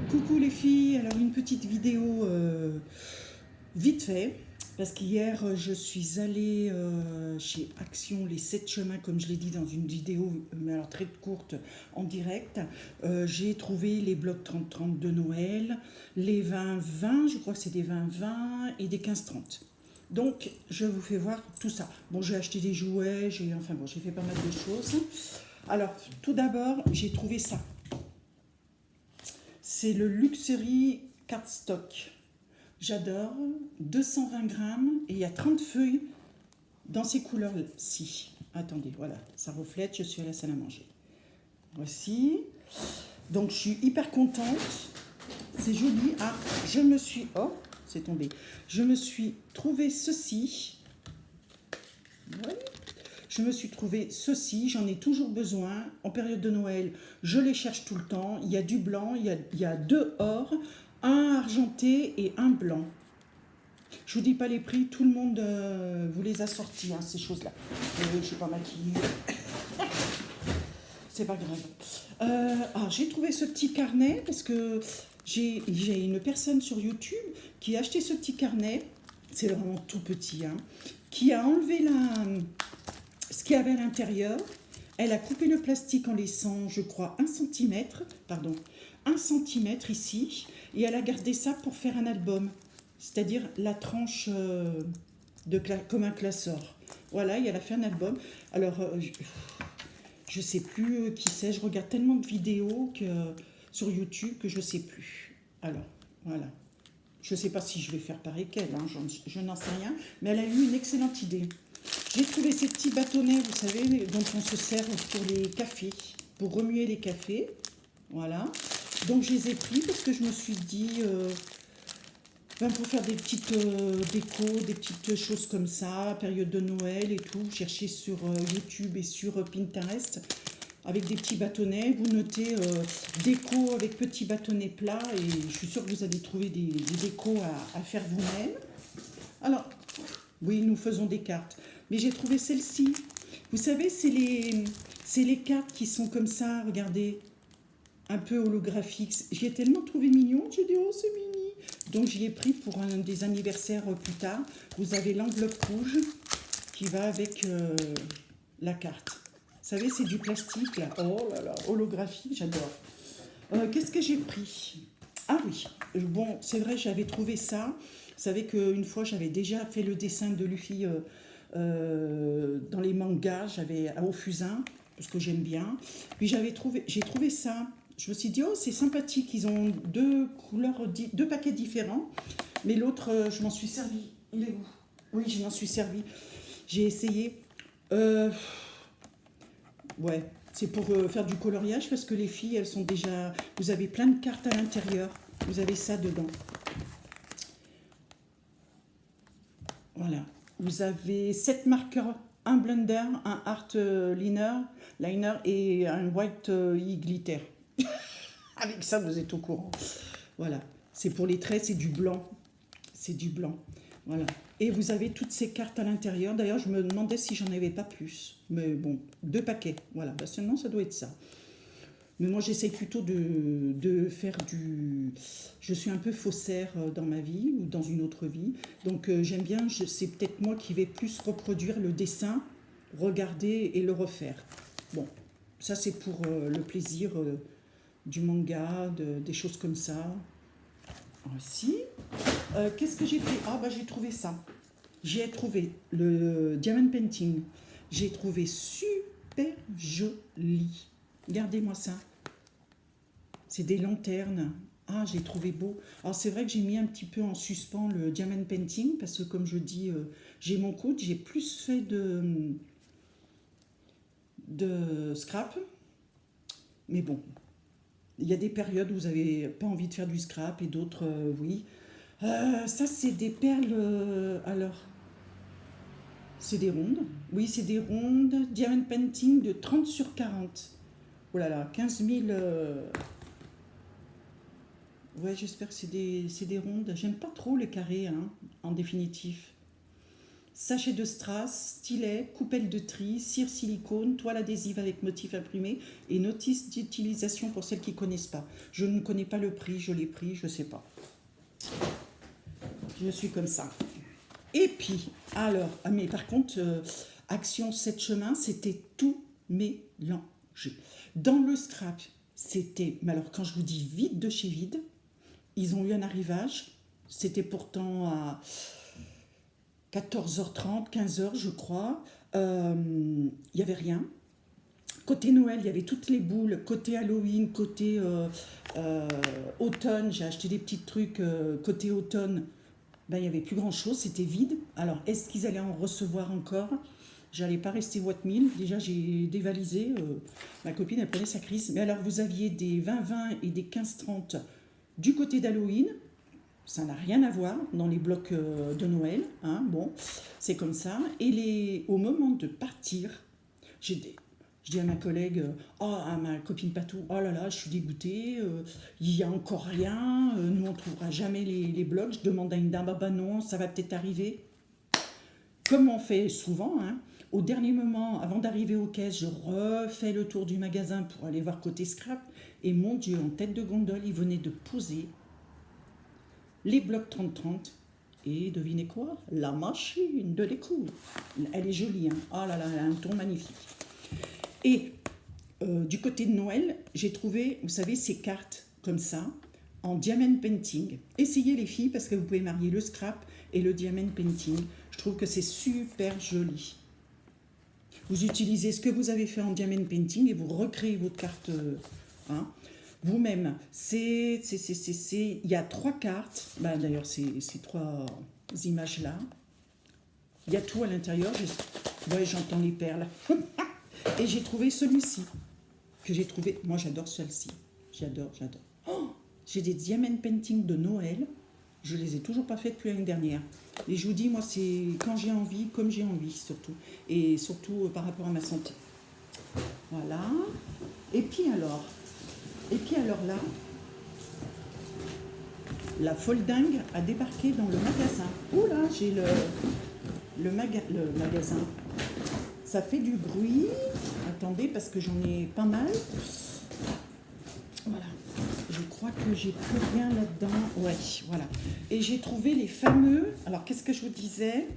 Coucou les filles, alors une petite vidéo vite fait, parce qu'hier je suis allée chez Action les 7 chemins, comme je l'ai dit dans une vidéo, mais alors très courte, en direct. J'ai trouvé les blocs 30-30 de Noël, les 20-20, je crois que c'est des 20-20 et des 15-30. Donc je vous fais voir tout ça. Bon, j'ai acheté des jouets, j'ai fait pas mal de choses. Alors tout d'abord, j'ai trouvé ça. C'est le Luxury Cardstock. J'adore. 220 grammes et il y a 30 feuilles dans ces couleurs-ci. Attendez, voilà, ça reflète, je suis à la salle à manger. Voici. Donc je suis hyper contente. C'est joli. Ah, oh, c'est tombé. Je me suis trouvé ceci. Ouais. Je me suis trouvé ceci, j'en ai toujours besoin. En période de Noël, je les cherche tout le temps. Il y a du blanc, il y a deux or, un argenté et un blanc. Je vous dis pas les prix, tout le monde vous les a sortis, hein, ces choses-là. Je ne suis pas maquillée. C'est pas grave. J'ai trouvé ce petit carnet parce que j'ai une personne sur YouTube qui a acheté ce petit carnet. C'est vraiment tout petit, hein, qui a enlevé ce qu'il y avait à l'intérieur. Elle a coupé le plastique en laissant, je crois, 1 cm ici, et elle a gardé ça pour faire un album, c'est-à-dire la tranche comme un classeur. Voilà, et elle a fait un album. Alors, je ne sais plus qui c'est, je regarde tellement de vidéos sur YouTube que je ne sais plus. Alors, voilà. Je ne sais pas si je vais faire pareil qu'elle, hein, je n'en sais rien, mais elle a eu une excellente idée. J'ai trouvé ces petits bâtonnets, vous savez, dont on se sert pour les cafés, pour remuer les cafés. Voilà. Donc je les ai pris parce que je me suis dit, pour faire des petites décos, des petites choses comme ça, période de Noël et tout, chercher sur YouTube et sur Pinterest, avec des petits bâtonnets. Vous notez déco avec petits bâtonnets plats et je suis sûre que vous allez trouver des décos à faire vous-même. Alors, oui, nous faisons des cartes. Mais j'ai trouvé celle-ci. Vous savez, c'est les cartes qui sont comme ça, regardez, un peu holographiques. J'y ai tellement trouvé mignon, j'ai dit, oh, c'est mini. Donc, j'y ai pris pour un des anniversaires plus tard. Vous avez l'enveloppe rouge qui va avec la carte. Vous savez, c'est du plastique, là. Oh là là, holographique, j'adore. Qu'est-ce que j'ai pris? Ah oui, bon, c'est vrai, j'avais trouvé ça. Vous savez qu'une fois, j'avais déjà fait le dessin de Luffy dans les mangas, j'avais au fusain, parce que j'aime bien. Puis j'ai trouvé ça. Je me suis dit, oh, c'est sympathique, ils ont deux couleurs, deux paquets différents. Mais l'autre, je m'en suis servi. Il est où? Oui, je m'en suis servi. J'ai essayé. Ouais, c'est pour faire du coloriage, parce que les filles, elles sont déjà... Vous avez plein de cartes à l'intérieur. Vous avez ça dedans. Voilà. Vous avez 7 marqueurs, un blender, un art liner et un white glitter. Avec ça, vous êtes au courant. Voilà. C'est pour les traits, c'est du blanc. C'est du blanc. Voilà. Et vous avez toutes ces cartes à l'intérieur. D'ailleurs, je me demandais si j'en avais pas plus. Mais bon, 2 paquets. Voilà. Ben, seulement, ça doit être ça. Mais moi, j'essaye plutôt de faire du... Je suis un peu faussaire dans ma vie ou dans une autre vie. Donc, j'aime bien, c'est peut-être moi qui vais plus reproduire le dessin, regarder et le refaire. Bon, ça, c'est pour le plaisir du manga, des choses comme ça. Voici. Qu'est-ce que j'ai fait? J'ai trouvé ça. J'ai trouvé le Diamond Painting. J'ai trouvé super joli. Regardez-moi ça. C'est des lanternes. Ah, j'ai trouvé beau. Alors, c'est vrai que j'ai mis un petit peu en suspens le Diamond Painting parce que, comme je dis, j'ai mon coude. J'ai plus fait de scrap. Mais bon, il y a des périodes où vous n'avez pas envie de faire du scrap et d'autres, oui. Ça, c'est des perles... alors, c'est des rondes. Oui, c'est des rondes. Diamond Painting de 30 sur 40. Oh là là, 15 000... Ouais, j'espère que c'est des rondes. J'aime pas trop les carrés, hein, en définitif. sachet de strass, stylet, coupelle de tri, cire silicone, toile adhésive avec motif imprimé et notice d'utilisation pour celles qui ne connaissent pas. Je ne connais pas le prix, je l'ai pris, je ne sais pas. Je suis comme ça. Et puis, alors, mais par contre, Action 7 chemins, c'était tout mélangé. Dans le scrap, c'était, mais alors quand je vous dis vide de chez vide, ils ont eu un arrivage, c'était pourtant à 14h30, 15h je crois, il n'y avait rien. Côté Noël, il y avait toutes les boules, côté Halloween, côté automne, j'ai acheté des petits trucs côté automne, ben, il n'y avait plus grand chose, c'était vide. Alors est-ce qu'ils allaient en recevoir encore? J'allais pas rester what mille. Déjà j'ai dévalisé, ma copine elle prenait sa crise. Mais alors vous aviez des 20-20 et des 15-30 du côté d'Halloween. Ça n'a rien à voir dans les blocs de Noël, hein, bon, c'est comme ça. Et au moment de partir, je dis à ma collègue, à ma copine Patou, oh là là, je suis dégoûtée, il n'y a encore rien, nous on ne trouvera jamais les blocs. Je demande à une dame, bah non, ça va peut-être arriver. Comme on fait souvent, hein, au dernier moment, avant d'arriver aux caisses, je refais le tour du magasin pour aller voir côté scrap. Et mon Dieu, en tête de gondole, il venait de poser les blocs 30-30. Et devinez quoi? La machine de découpe. Elle est jolie, hein. Oh là là, elle a un ton magnifique. Et du côté de Noël, j'ai trouvé, vous savez, ces cartes comme ça, en diamond painting. Essayez les filles, parce que vous pouvez marier le scrap et le diamond painting. Je trouve que c'est super joli. Vous utilisez ce que vous avez fait en diamond painting et vous recréez votre carte hein, vous-même. Il y a 3 cartes. Bah, d'ailleurs, ces 3 images-là. Il y a tout à l'intérieur. Ouais, j'entends les perles. Et j'ai trouvé celui-ci. Que j'ai trouvé. Moi, j'adore celle-ci. J'adore. Oh, j'ai des diamond painting de Noël. Je les ai toujours pas faites depuis l'année dernière. Et je vous dis, moi, c'est quand j'ai envie, comme j'ai envie, surtout. Et surtout par rapport à ma santé. Voilà. Et puis alors là, la folle dingue a débarqué dans le magasin. Oula, j'ai le magasin. Ça fait du bruit. Attendez, parce que j'en ai pas mal. Voilà. Je crois que j'ai plus rien là-dedans. Ouais, voilà. Et j'ai trouvé les fameux... Alors, qu'est-ce que je vous disais?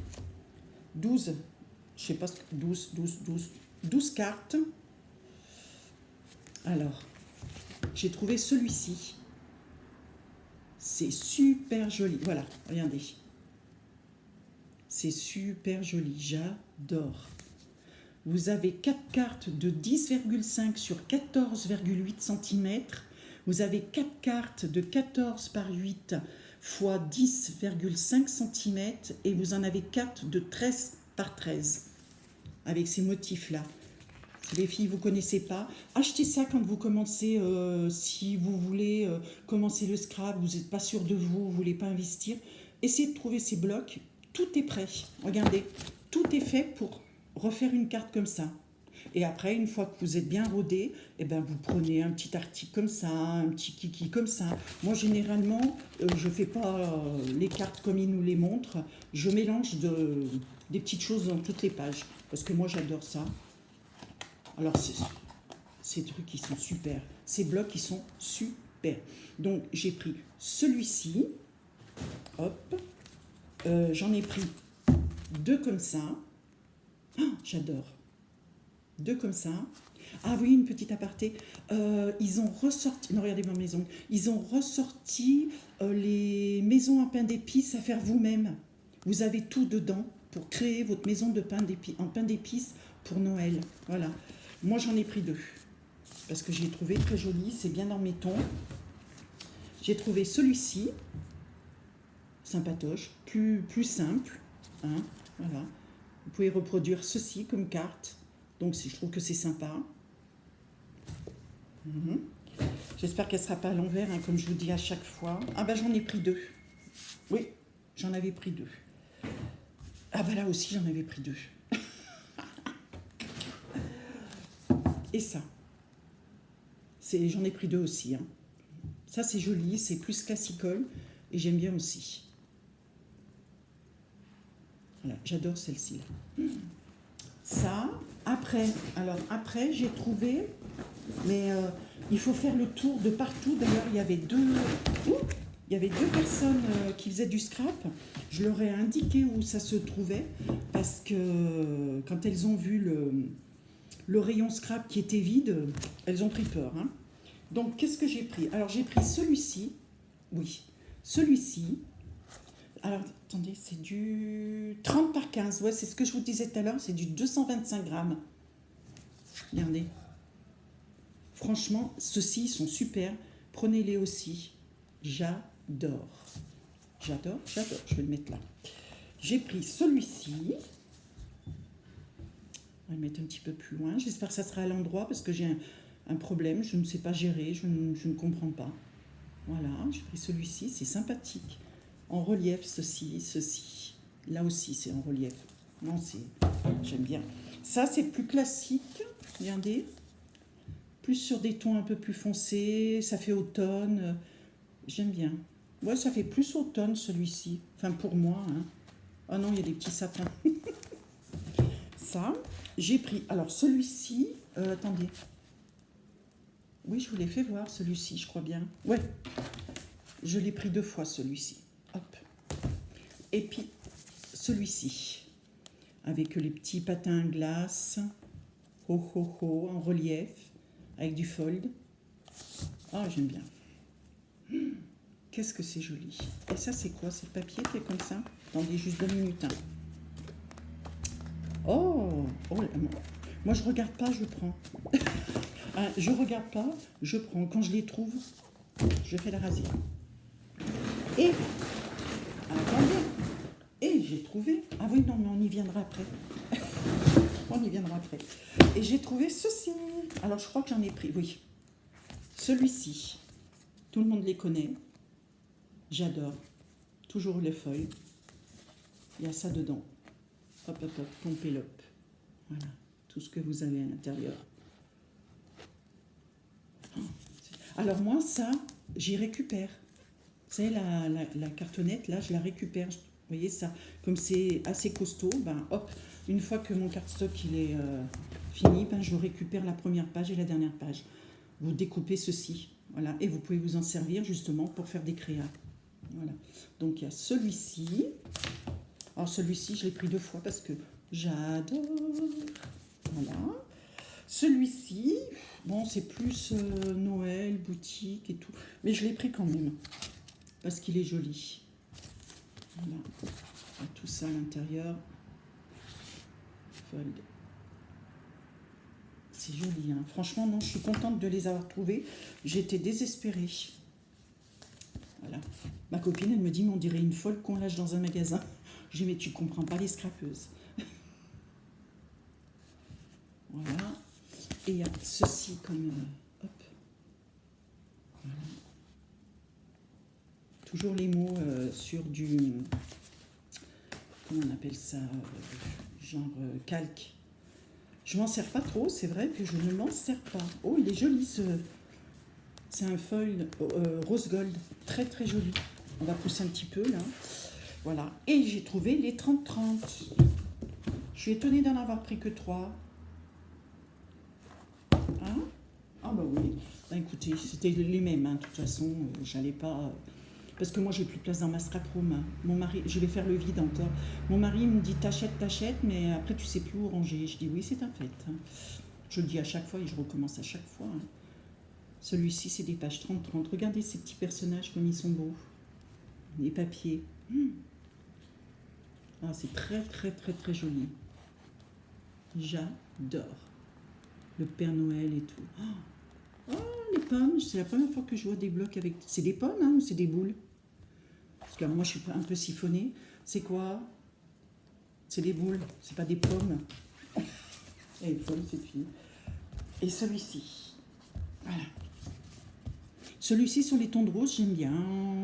12. Je sais pas ce que... 12 cartes. Alors, j'ai trouvé celui-ci. C'est super joli. Voilà, regardez. C'est super joli. J'adore. Vous avez 4 cartes de 10,5 sur 14,8 cm. Vous avez 4 cartes de 14 par 8 fois 10,5 cm. Et vous en avez 4 de 13 par 13. Avec ces motifs-là. Les filles, vous ne connaissez pas. Achetez ça quand vous commencez, si vous voulez commencer le scrap, vous n'êtes pas sûr de vous, vous ne voulez pas investir. Essayez de trouver ces blocs. Tout est prêt. Regardez, tout est fait pour refaire une carte comme ça. Et après, une fois que vous êtes bien rodé, eh ben, vous prenez un petit article comme ça, un petit kiki comme ça. Moi, généralement, je ne fais pas les cartes comme ils nous les montrent. Je mélange des petites choses dans toutes les pages. Parce que moi, j'adore ça. Alors, ces trucs, ils sont super. Ces blocs, ils sont super. Donc, j'ai pris celui-ci. Hop. J'en ai pris 2 comme ça. Oh, j'adore. 2 comme ça. Ah oui, une petite aparté. Ils ont ressorti... Non, regardez ma maison. Ils ont ressorti les maisons à pain d'épices à faire vous-même. Vous avez tout dedans pour créer votre maison de en pain d'épices pour Noël. Voilà. Moi, j'en ai pris 2 parce que j'ai trouvé très joli, c'est bien dans mes tons. J'ai trouvé celui-ci, sympatoche, plus simple. Hein, voilà. Vous pouvez reproduire ceci comme carte. Donc, je trouve que c'est sympa. J'espère qu'elle ne sera pas à l'envers, hein, comme je vous dis à chaque fois. Ah ben, j'en ai pris 2. Oui, j'en avais pris 2. Ah ben là aussi, j'en avais pris 2. Et ça, j'en ai pris 2 aussi. Hein. Ça, c'est joli, c'est plus classicole et j'aime bien aussi. Voilà, j'adore celle-ci. Ça, après, alors après, j'ai trouvé, mais il faut faire le tour de partout. D'ailleurs, il y avait deux personnes qui faisaient du scrap. Je leur ai indiqué où ça se trouvait parce que quand elles ont vu le rayon scrap qui était vide, elles ont pris peur. Hein. Donc, qu'est-ce que j'ai pris? Alors, j'ai pris celui-ci. Oui, celui-ci. Alors, attendez, c'est du 30 par 15. Ouais, c'est ce que je vous disais tout à l'heure. C'est du 225 grammes. Regardez. Franchement, ceux-ci sont super. Prenez-les aussi. J'adore. J'adore. Je vais le mettre là. J'ai pris celui-ci. On va le mettre un petit peu plus loin. J'espère que ça sera à l'endroit parce que j'ai un problème. Je ne sais pas gérer. Je ne comprends pas. Voilà, j'ai pris celui-ci. C'est sympathique. En relief, ceci. Là aussi, c'est en relief. Non, j'aime bien. Ça, c'est plus classique. Regardez. Plus sur des tons un peu plus foncés. Ça fait automne. J'aime bien. Ouais, ça fait plus automne, celui-ci. Enfin, pour moi. Hein. Oh non, il y a des petits sapins. Ça, j'ai pris... Alors, celui-ci... attendez. Oui, je vous l'ai fait voir, celui-ci, je crois bien. Ouais. Je l'ai pris 2 fois, celui-ci. Hop. Et puis, celui-ci. Avec les petits patins à glace. En relief. Avec du fold. Ah, j'aime bien. Qu'est-ce que c'est joli. Et ça, c'est quoi? C'est le papier qui est comme ça? Attendez juste 2 minutes. Hein. Oh, moi, je regarde pas, je prends. Je regarde pas, je prends. Quand je les trouve, je fais la rasière. Et, attendez, et j'ai trouvé... Ah oui, non, mais on y viendra après. On y viendra après. Et j'ai trouvé ceci. Alors, je crois que j'en ai pris, oui. Celui-ci. Tout le monde les connaît. J'adore. Toujours les feuilles. Il y a ça dedans. Hop, pompelope. Voilà. Tout ce que vous avez à l'intérieur. Alors moi, ça, j'y récupère. Vous savez, la cartonnette, là, je la récupère. Vous voyez ça? Comme c'est assez costaud, ben hop, une fois que mon cardstock il est fini, ben, je récupère la première page et la dernière page. Vous découpez ceci, voilà, et vous pouvez vous en servir justement pour faire des créas. Voilà. Donc il y a celui-ci. Alors celui-ci, je l'ai pris 2 fois parce que j'adore. Voilà. Celui-ci, bon, c'est plus Noël, boutique et tout. Mais je l'ai pris quand même. Parce qu'il est joli. Voilà. Tout ça à l'intérieur. Fold. C'est joli, hein. Franchement, non, je suis contente de les avoir trouvés. J'étais désespérée. Voilà. Ma copine, elle me dit, mais on dirait une folle qu'on lâche dans un magasin. Je dis, mais tu comprends pas les scrapeuses. Voilà. Et il y a ceci comme... hop. Voilà. Toujours les mots sur du... Comment on appelle ça genre calque. Je m'en sers pas trop, c'est vrai que je ne m'en sers pas. Oh, il est joli ce... C'est un foil rose gold. Très, très joli. On va pousser un petit peu, là. Voilà. Et j'ai trouvé les 30-30. Je suis étonnée d'en avoir pris que 3. Hein? Ah bah oui. Bah, écoutez, c'était les mêmes. Hein. De toute façon, j'allais pas... Parce que moi, j'ai plus de place dans ma scrap-room. Hein. Mon mari, je vais faire le vide encore. Mon mari me dit, t'achètes, mais après, tu sais plus où ranger. Je dis, oui, c'est un fait. Hein. Je le dis à chaque fois et je recommence à chaque fois. Hein. Celui-ci, c'est des pages 30-30. Regardez ces petits personnages comme ils sont beaux. Les papiers. Ah, c'est très, très, très, très joli. J'adore. Le Père Noël et tout. Oh, les pommes. C'est la première fois que je vois des blocs avec... C'est des pommes, hein, ou c'est des boules? Parce que alors, moi, je suis un peu siphonnée. C'est quoi? C'est des boules. C'est pas des pommes. Elle est folle, cette fille. Et celui-ci. Voilà. Celui-ci sur les tons de rose, j'aime bien.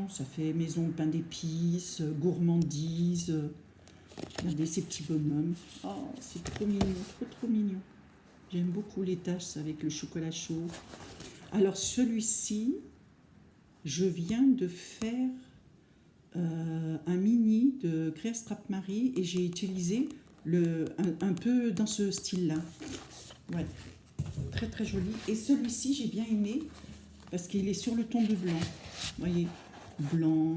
Ça fait maison pain d'épices, gourmandise. Regardez ces petits bonhommes. Oh, c'est trop mignon, trop, trop mignon. J'aime beaucoup les taches avec le chocolat chaud. Alors, celui-ci, je viens de faire un mini de Grey Strap Marie et j'ai utilisé un peu dans ce style-là. Ouais, très très joli. Et celui-ci, j'ai bien aimé parce qu'il est sur le ton de blanc. Vous voyez, blanc,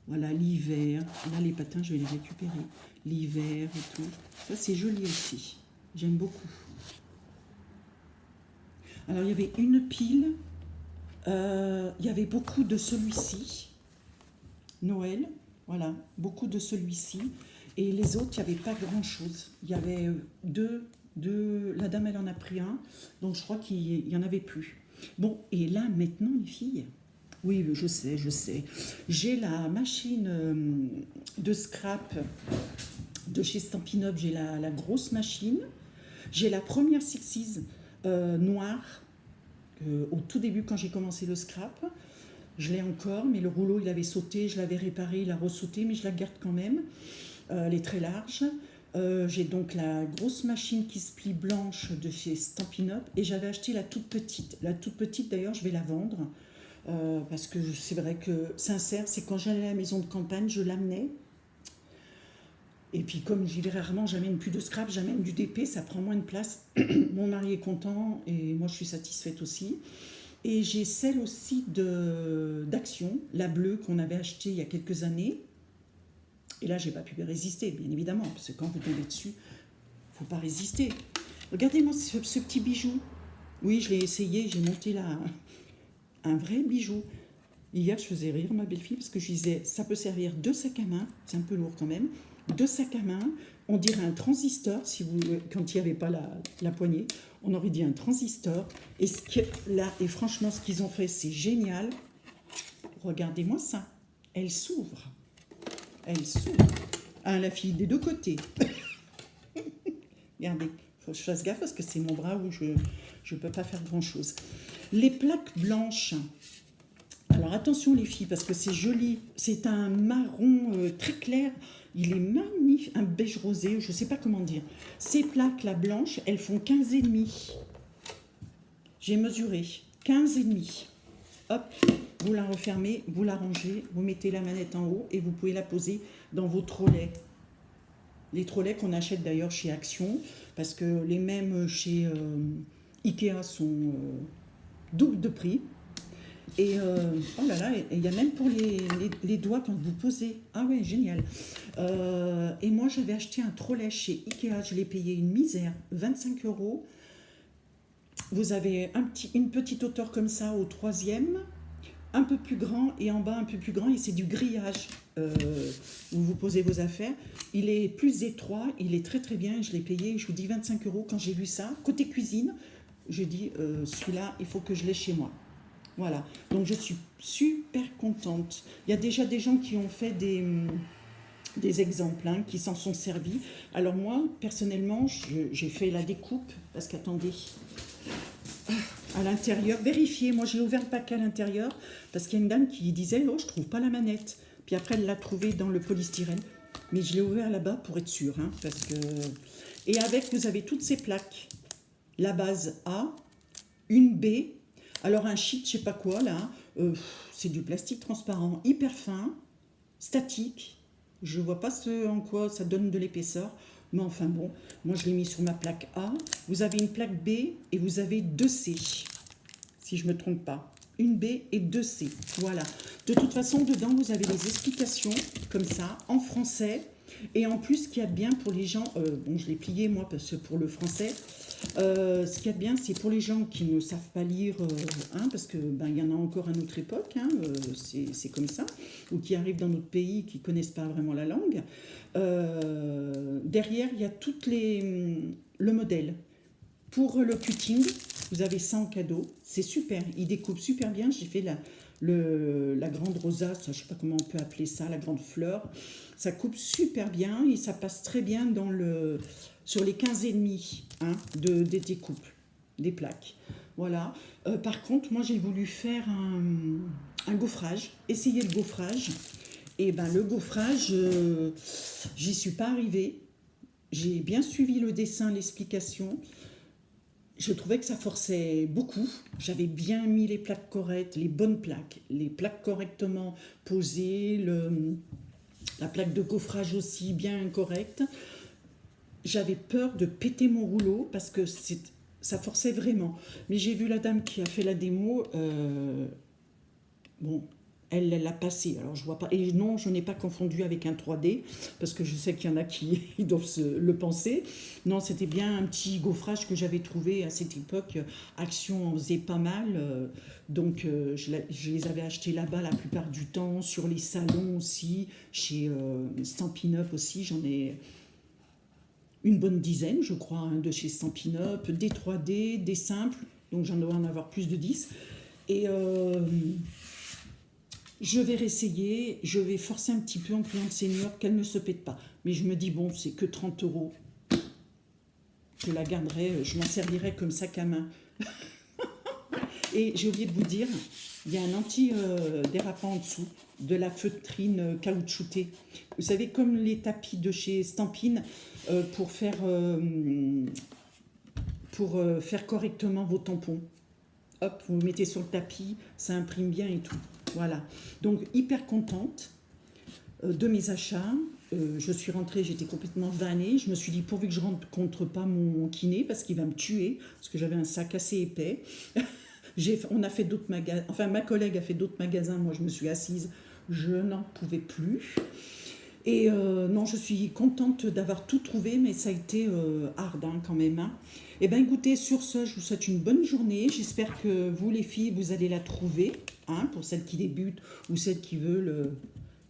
voilà, l'hiver. Là, les patins, je vais les récupérer. L'hiver et tout. Ça, c'est joli aussi. J'aime beaucoup. Alors, il y avait une pile. Il y avait beaucoup de celui-ci. Noël, voilà, beaucoup de celui-ci. Et les autres, il n'y avait pas grand-chose. Il y avait deux. La dame, elle en a pris un. Donc, je crois qu'il n'y en avait plus. Bon, et là, maintenant, les filles... Oui, je sais. J'ai la machine de scrap de chez Stampin' Up. J'ai la grosse machine. J'ai la première Sixties noire. Au tout début, quand j'ai commencé le scrap. Je l'ai encore, mais le rouleau, il avait sauté. Je l'avais réparé, il a ressauté, mais je la garde quand même. Elle est très large. J'ai donc la grosse machine qui se plie blanche de chez Stampin' Up. Et j'avais acheté la toute petite. La toute petite, d'ailleurs, je vais la vendre. Parce que c'est vrai que, sincère, c'est quand j'allais à la maison de campagne, je l'amenais. Et puis comme j'y vais rarement, j'amène plus de scrap, j'amène du DP, ça prend moins de place. Mon mari est content et moi je suis satisfaite aussi. Et j'ai celle aussi d'Action, la bleue qu'on avait achetée il y a quelques années. Et là, j'ai pas pu résister, bien évidemment, parce que quand vous tombez dessus, il ne faut pas résister. Regardez-moi ce petit bijou. Oui, je l'ai essayé, j'ai monté là un vrai bijou. Hier, je faisais rire ma belle-fille parce que je disais, ça peut servir de sac à main, c'est un peu lourd quand même, de sac à main, on dirait un transistor, si vous, quand il n'y avait pas la poignée, on aurait dit un transistor. Et là, et franchement, ce qu'ils ont fait, c'est génial. Regardez-moi ça, elle s'ouvre. Elle s'ouvre. Ah, la fille des deux côtés. Regardez, il faut que je fasse gaffe parce que c'est mon bras où je ne peux pas faire grand-chose. Les plaques blanches. Alors attention les filles, parce que c'est joli. C'est un marron très clair. Il est magnifique, un beige rosé, je ne sais pas comment dire. Ces plaques-là blanches, elles font 15,5. J'ai mesuré 15,5. Hop, vous la refermez, vous la rangez, vous mettez la manette en haut et vous pouvez la poser dans vos trolleys. Les trolleys qu'on achète d'ailleurs chez Action, parce que les mêmes chez Ikea sont double de prix. Et oh là là, il y a même pour les doigts quand vous posez. Ah ouais, génial. Et moi, j'avais acheté un trolley chez Ikea, je l'ai payé une misère, 25 €. Vous avez une petite hauteur comme ça au troisième, un peu plus grand et en bas un peu plus grand, et c'est du grillage où vous posez vos affaires. Il est plus étroit, il est très très bien, je l'ai payé, je vous dis 25 € quand j'ai vu ça. Côté cuisine, je dis celui-là, il faut que je l'ai chez moi. Voilà, donc je suis super contente. Il y a déjà des gens qui ont fait des exemples, hein, qui s'en sont servis. Alors moi, personnellement, j'ai fait la découpe, parce qu'attendez, à l'intérieur, vérifiez, moi j'ai ouvert le paquet à l'intérieur, parce qu'il y a une dame qui disait, oh, je trouve pas la manette. Puis après, elle l'a trouvée dans le polystyrène. Mais je l'ai ouvert là-bas pour être sûre, hein, parce que... Et avec, vous avez toutes ces plaques. La base A, une B, alors un sheet, je sais pas quoi là, c'est du plastique transparent, hyper fin, statique. Je vois pas en quoi ça donne de l'épaisseur, mais enfin bon, moi je l'ai mis sur ma plaque A. Vous avez une plaque B et vous avez 2 C, si je me trompe pas. Une B et 2 C, voilà. De toute façon, dedans, vous avez les explications, comme ça, en français. Et en plus, ce qu'il y a de bien pour les gens, bon, je l'ai plié moi, parce que pour le français, ce qu'il y a de bien, c'est pour les gens qui ne savent pas lire, hein, parce que il y en a encore à notre époque, hein, c'est comme ça, ou qui arrivent dans notre pays, qui ne connaissent pas vraiment la langue. Derrière, il y a le modèle. Pour le cutting, vous avez ça en cadeau, c'est super, il découpe super bien. J'ai fait la grande rosace, je ne sais pas comment on peut appeler ça, la grande fleur. Ça coupe super bien et ça passe très bien sur les 15,5 hein, des découpes, des plaques. Voilà. Par contre, moi j'ai voulu faire un gaufrage, essayer le gaufrage. Et le gaufrage, j'y suis pas arrivée. J'ai bien suivi le dessin, l'explication. je trouvais que ça forçait beaucoup. J'avais bien mis les plaques correctes, les bonnes plaques, les plaques correctement posées, la plaque de gaufrage aussi bien correcte. J'avais peur de péter mon rouleau parce que ça forçait vraiment. Mais j'ai vu la dame qui a fait la démo, bon, elle l'a passé. Alors je vois pas. Et non, je n'ai pas confondu avec un 3D parce que je sais qu'il y en a qui doivent le penser. Non, c'était bien un petit gaufrage que j'avais trouvé à cette époque. Action en faisait pas mal, donc je les avais achetés là-bas la plupart du temps, sur les salons aussi, chez Stampin' Up aussi. J'en ai une bonne dizaine, je crois, hein, de chez Stampin' Up, des 3D, des simples, donc j'en dois en avoir plus de 10. Et je vais réessayer, je vais forcer un petit peu en cliente senior qu'elle ne se pète pas. Mais je me dis, bon, c'est que 30 euros. Je la garderai, je m'en servirai comme sac à main. Et j'ai oublié de vous dire, il y a un anti-dérapant en dessous de la feutrine caoutchoutée. Vous savez, comme les tapis de chez Stampin', pour faire correctement vos tampons. Hop, vous le mettez sur le tapis, ça imprime bien et tout. Voilà. Donc, hyper contente de mes achats. Je suis rentrée, j'étais complètement vannée. Je me suis dit, pourvu que je rencontre pas mon kiné, parce qu'il va me tuer, parce que j'avais un sac assez épais. On a fait d'autres magasins, enfin ma collègue a fait d'autres magasins, moi je me suis assise, je n'en pouvais plus. Et non, je suis contente d'avoir tout trouvé, mais ça a été hard hein, quand même. Hein. Eh bien écoutez, sur ce, je vous souhaite une bonne journée. J'espère que vous les filles, vous allez la trouver, hein, pour celles qui débutent ou celles qui veulent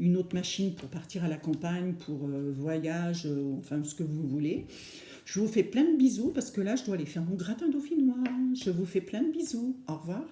une autre machine pour partir à la campagne, pour voyage, enfin ce que vous voulez. Je vous fais plein de bisous parce que là, je dois aller faire mon gratin dauphinois. Je vous fais plein de bisous. Au revoir.